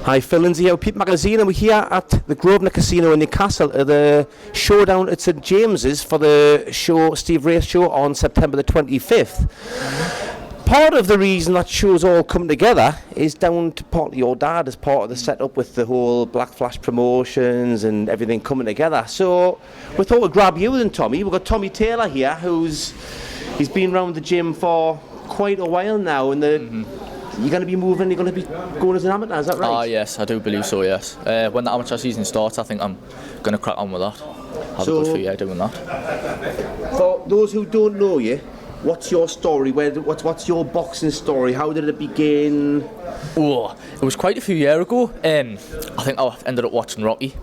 Hi, Phil Lindsay here, Peep Magazine, and we're here at the Grosvenor Casino in Newcastle at the Showdown at St James's for the show, Steve Wraith show on September the 25th. Part of the reason that show's all come together is down to partly your dad as part of the setup with the whole Black Flash promotions and everything coming together. So we thought we'd grab you and Tommy. We've got Tommy Taylor here, he's been around the gym for quite a while now, and you're going to be moving, you're going to be going as an amateur, is that right? Yes, I do believe so, yes. When the amateur season starts, I think I'm going to crack on with that. Have a good few years doing that. For those who don't know you, what's your story? What's your boxing story? How did it begin? Oh, it was quite a few years ago. I think I ended up watching Rocky.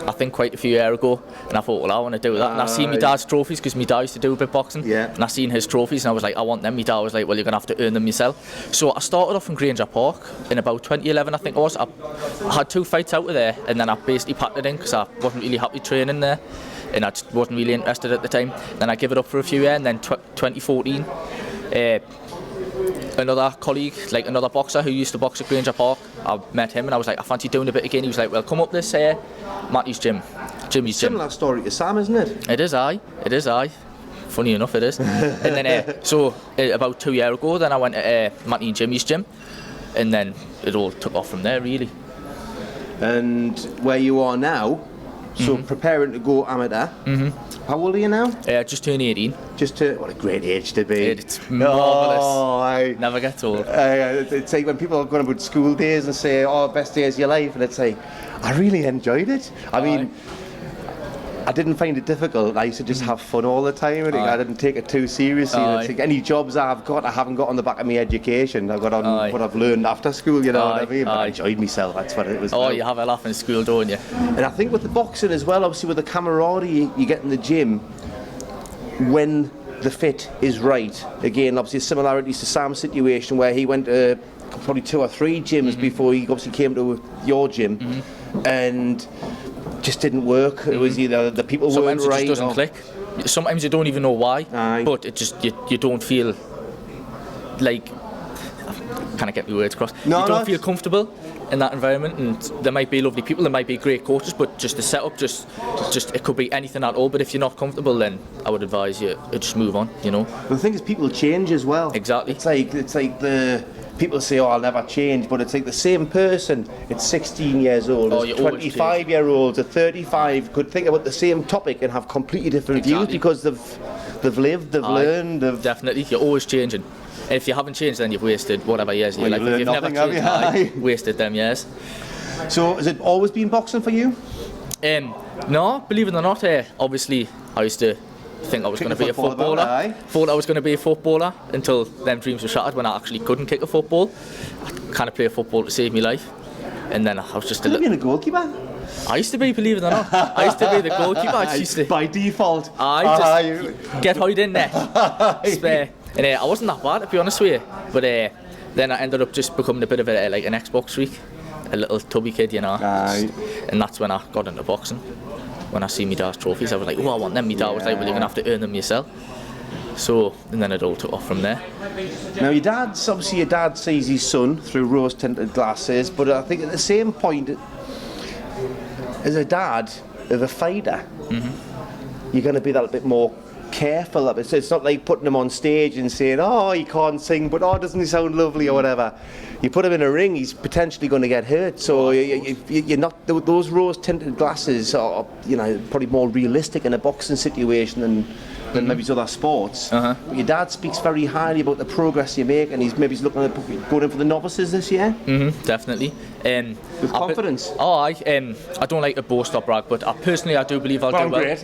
I think quite a few years ago, and I thought, well, I want to do that. And I seen my dad's trophies, because my dad used to do a bit of boxing. Yeah. And I seen his trophies, and I was like, I want them. My dad was like, well, you're going to have to earn them yourself. So I started off in Granger Park in about 2011, I think it was. I had 2 fights out of there, and then I basically packed it in because I wasn't really happy training there, and I just wasn't really interested at the time. Then I gave it up for a few years, and then 2014, another colleague, like another boxer who used to box at Granger Park, I met him and I was like, I fancy doing a bit again. He was like, well, come up this Matty's gym. Jimmy's gym. Similar story to Sam, isn't it? It is, aye. It is, aye. Funny enough, it is. And then, about 2 years ago, then I went to Matty and Jimmy's gym, and then it all took off from there, really. And where you are now, so preparing to go amateur. How old are you now? Just turned 18. What a great age to be. It's marvellous. Oh, Never gets old. It's like when people are going about school days and say, oh, best days of your life, and it's like, I really enjoyed it. I mean, I didn't find it difficult. I used to just have fun all the time, and I didn't take it too seriously. It's like any jobs I've got, I haven't got on the back of my education. I've got on what I've learned after school, you know what I mean? But I enjoyed myself, that's what it was about. You have a laugh in school, don't you? And I think with the boxing as well, obviously with the camaraderie you get in the gym, when the fit is right. Again, obviously similarities to Sam's situation where he went to probably 2 or 3 gyms before he obviously came to your gym, and just didn't work. It was either the people weren't right. Sometimes it just doesn't click. Sometimes you don't even know why, but it just you don't feel like, can I get my words across? You don't feel comfortable in that environment, and there might be lovely people, there might be great coaches, but just the setup, just it could be anything at all. But if you're not comfortable, then I would advise you to just move on. You know. The thing is, people change as well. Exactly. It's like the people say, oh, I'll never change, but it's like the same person at 16 years old, as 25-year-olds, at 35 could think about the same topic and have completely different views because they've lived, they've learned. Definitely, you're always changing. And if you haven't changed, then you've wasted whatever years of your life. If you've never changed, you've wasted them years. So, has it always been boxing for you? No, believe it or not, obviously I used to think I was going to be a footballer. Thought I was going to be a footballer until them dreams were shattered when I actually couldn't kick a football. I kind of played football to save my life, and then I was just a little. Been a goalkeeper? I used to be, believe it or not. I used to be the goalkeeper. By default. I just get hide in net. And I wasn't that bad, to be honest with you. But then I ended up just becoming a bit of an Xbox freak, a little tubby kid, you know. And that's when I got into boxing. When I see my dad's trophies, I was like, oh, I want them. My dad was like, well, you're going to have to earn them yourself. So, and then it all took off from there. Now, your dad sees his son through rose-tinted glasses, but I think at the same point, as a dad of a fighter, you're going to be that bit more careful of it. So it's not like putting him on stage and saying, oh, he can't sing, but oh, doesn't he sound lovely or whatever. You put him in a ring, he's potentially going to get hurt. So you're not, those rose-tinted glasses are, you know, probably more realistic in a boxing situation than maybe other sports. But your dad speaks very highly about the progress you make, and he's looking at going in for the novices this year. Definitely. With confidence. I don't like to boast or brag, but I do believe I'll do well. Great.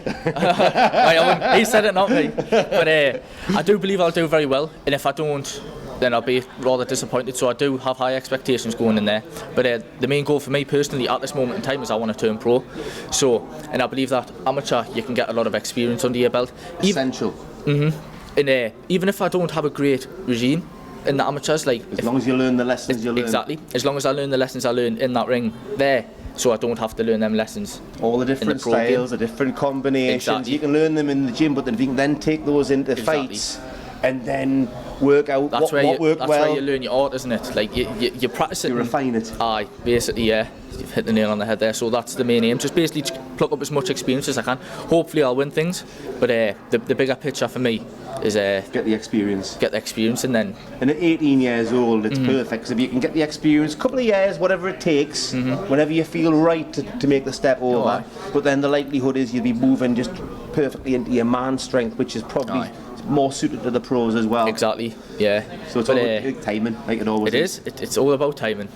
He said it, not me. But I do believe I'll do very well, and if I don't, then I'll be rather disappointed. So I do have high expectations going in there. But the main goal for me personally at this moment in time is I want to turn pro. So, and I believe that amateur, you can get a lot of experience under your belt. Essential. And even if I don't have a great regime in the amateurs, like as long as you learn the lessons you learn. Exactly. As long as I learn the lessons I learn in that ring there, so I don't have to learn them lessons. All the different styles, the different combinations. You can learn them in the gym, but then if you can then take those into fights, and then work out That's what worked that's well. where you learn your art, isn't it? Like you practice it. You refine it. Aye, basically, yeah. You've hit the nail on the head there. So that's the main aim. Just basically pluck up as much experience as I can. Hopefully I'll win things. But the bigger picture for me is get the experience. Get the experience, and then. And at 18 years old, it's perfect. Because if you can get the experience, a couple of years, whatever it takes, whenever you feel right to make the step over. Aye. But then the likelihood is you'll be moving just perfectly into your man strength, which is probably more suited to the pros as well. Exactly. Yeah. So it's all about timing, like it always is. It is. It's all about timing.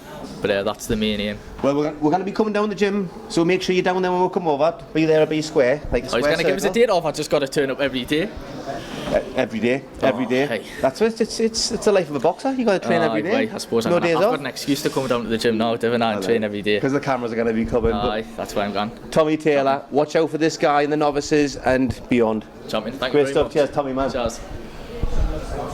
But that's the main aim. Well, we're going to be coming down the gym, so make sure you're down there when we come over. Be there or be square, like a square. He's going to give us a date off. I just got to turn up every day. Every day. Hey. That's what it's the life of a boxer. You got to train every day. Right, I suppose no I've days off. got an excuse to come down to the gym now, Devon, and train every day. Because the cameras are going to be coming. Aye, that's why I'm gone. Tommy Taylor, watch out for this guy in the novices and beyond. Champion, thank Great you very stuff. much. Cheers, Tommy, man. Cheers.